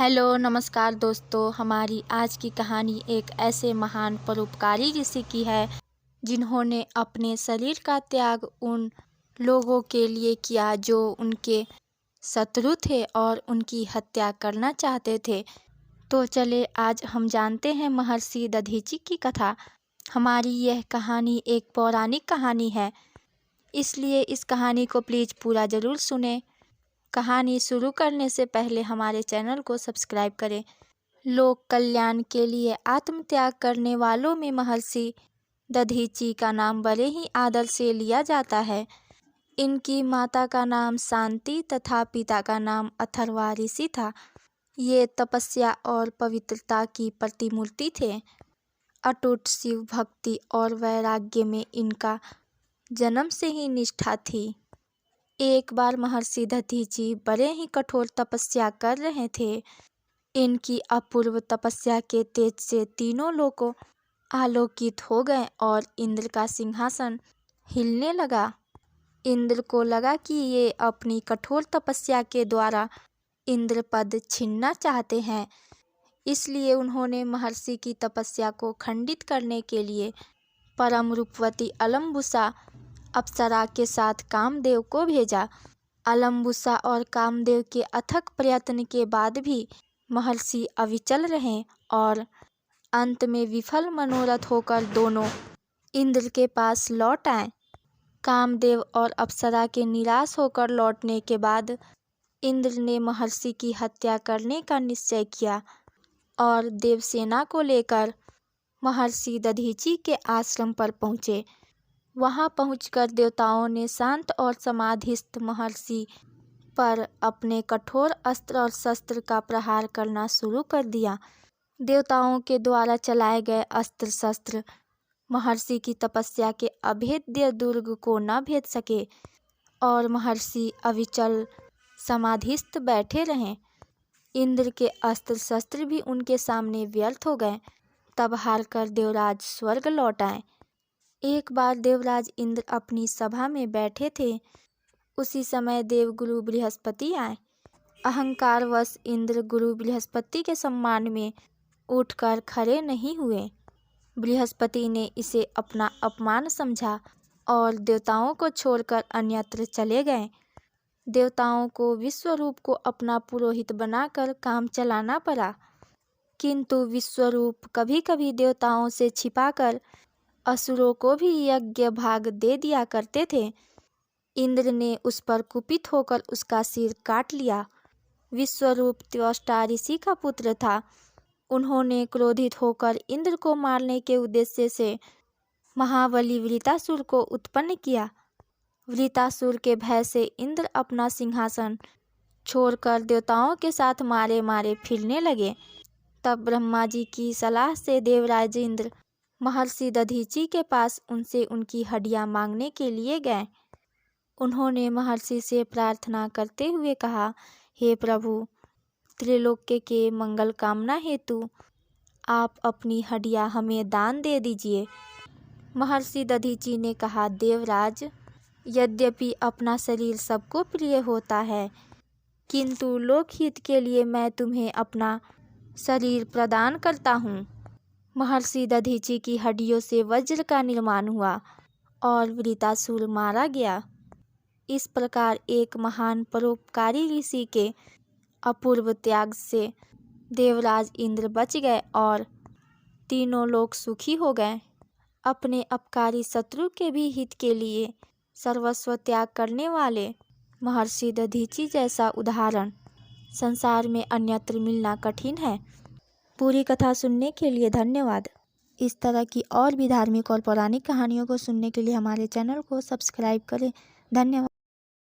Hello नमस्कार दोस्तों। हमारी आज की कहानी एक ऐसे महान परोपकारी ऋषि की है जिन्होंने अपने शरीर का त्याग उन लोगों के लिए किया जो उनके शत्रु थे और उनकी हत्या करना चाहते थे। तो चले आज हम जानते हैं महर्षि दधीचि की कथा। हमारी यह कहानी एक पौराणिक कहानी है, इसलिए इस कहानी को प्लीज़ पूरा ज़रूर सुनें। कहानी शुरू करने से पहले हमारे चैनल को सब्सक्राइब करें। लोक कल्याण के लिए आत्मत्याग करने वालों में महर्षि दधीचि का नाम बड़े ही आदर से लिया जाता है। इनकी माता का नाम शांति तथा पिता का नाम अथर्वा ऋषि था। ये तपस्या और पवित्रता की प्रतिमूर्ति थे। अटूट शिव भक्ति और वैराग्य में इनका जन्म से ही निष्ठा थी। एक बार महर्षि दधीचि बड़े ही कठोर तपस्या कर रहे थे। इनकी अपूर्व तपस्या के तेज से तीनों लोग आलोकित हो गए और इंद्र का सिंहासन हिलने लगा। इंद्र को लगा कि ये अपनी कठोर तपस्या के द्वारा इंद्र पद छीनना चाहते हैं, इसलिए उन्होंने महर्षि की तपस्या को खंडित करने के लिए परम रूपवती अलम्बुसा अप्सरा के साथ कामदेव को भेजा। अलम्बुसा और कामदेव के अथक प्रयत्न के बाद भी महर्षि अविचल रहे और अंत में विफल मनोरथ होकर दोनों इंद्र के पास लौट आए। कामदेव और अप्सरा के निराश होकर लौटने के बाद इंद्र ने महर्षि की हत्या करने का निश्चय किया और देवसेना को लेकर महर्षि दधीचि के आश्रम पर पहुँचे। वहां पहुंचकर देवताओं ने शांत और समाधिस्थ महर्षि पर अपने कठोर अस्त्र और शस्त्र का प्रहार करना शुरू कर दिया। देवताओं के द्वारा चलाए गए अस्त्र शस्त्र महर्षि की तपस्या के अभेद्य दुर्ग को न भेद सके और महर्षि अविचल समाधिस्थ बैठे रहे। इंद्र के अस्त्र शस्त्र भी उनके सामने व्यर्थ हो गए। तब हारकर देवराज स्वर्ग लौट आए। एक बार देवराज इंद्र अपनी सभा में बैठे थे। उसी समय देवगुरु बृहस्पति आए। अहंकारवश इंद्र गुरु बृहस्पति के सम्मान में उठकर खड़े नहीं हुए। बृहस्पति ने इसे अपना अपमान समझा और देवताओं को छोड़कर अन्यत्र चले गए। देवताओं को विश्वरूप को अपना पुरोहित बनाकर काम चलाना पड़ा, किंतु विश्वरूप कभी कभी देवताओं से छिपाकर असुरों को भी यज्ञ भाग दे दिया करते थे। इंद्र ने उस पर कुपित होकर उसका सिर काट लिया। विश्वरूप त्वष्टा ऋषि का पुत्र था। उन्होंने क्रोधित होकर इंद्र को मारने के उद्देश्य से महाबली वृतासुर को उत्पन्न किया। वृतासुर के भय से इंद्र अपना सिंहासन छोड़कर देवताओं के साथ मारे मारे फिरने लगे। तब ब्रह्मा जी की सलाह से देवराज इंद्र महर्षि दधीचि के पास उनसे उनकी हड्डियां मांगने के लिए गए। उन्होंने महर्षि से प्रार्थना करते हुए कहा, हे प्रभु, त्रिलोक्य के मंगल कामना हेतु आप अपनी हड्डियां हमें दान दे दीजिए। महर्षि दधीचि ने कहा, देवराज, यद्यपि अपना शरीर सबको प्रिय होता है, किंतु लोकहित के लिए मैं तुम्हें अपना शरीर प्रदान करता हूँ। महर्षि दधीचि की हड्डियों से वज्र का निर्माण हुआ और वृतासुर मारा गया। इस प्रकार एक महान परोपकारी ऋषि के अपूर्व त्याग से देवराज इंद्र बच गए और तीनों लोग सुखी हो गए। अपने अपकारी शत्रु के भी हित के लिए सर्वस्व त्याग करने वाले महर्षि दधीचि जैसा उदाहरण संसार में अन्यत्र मिलना कठिन है। पूरी कथा सुनने के लिए धन्यवाद। इस तरह की और भी धार्मिक और पौराणिक कहानियों को सुनने के लिए हमारे चैनल को सब्सक्राइब करें। धन्यवाद।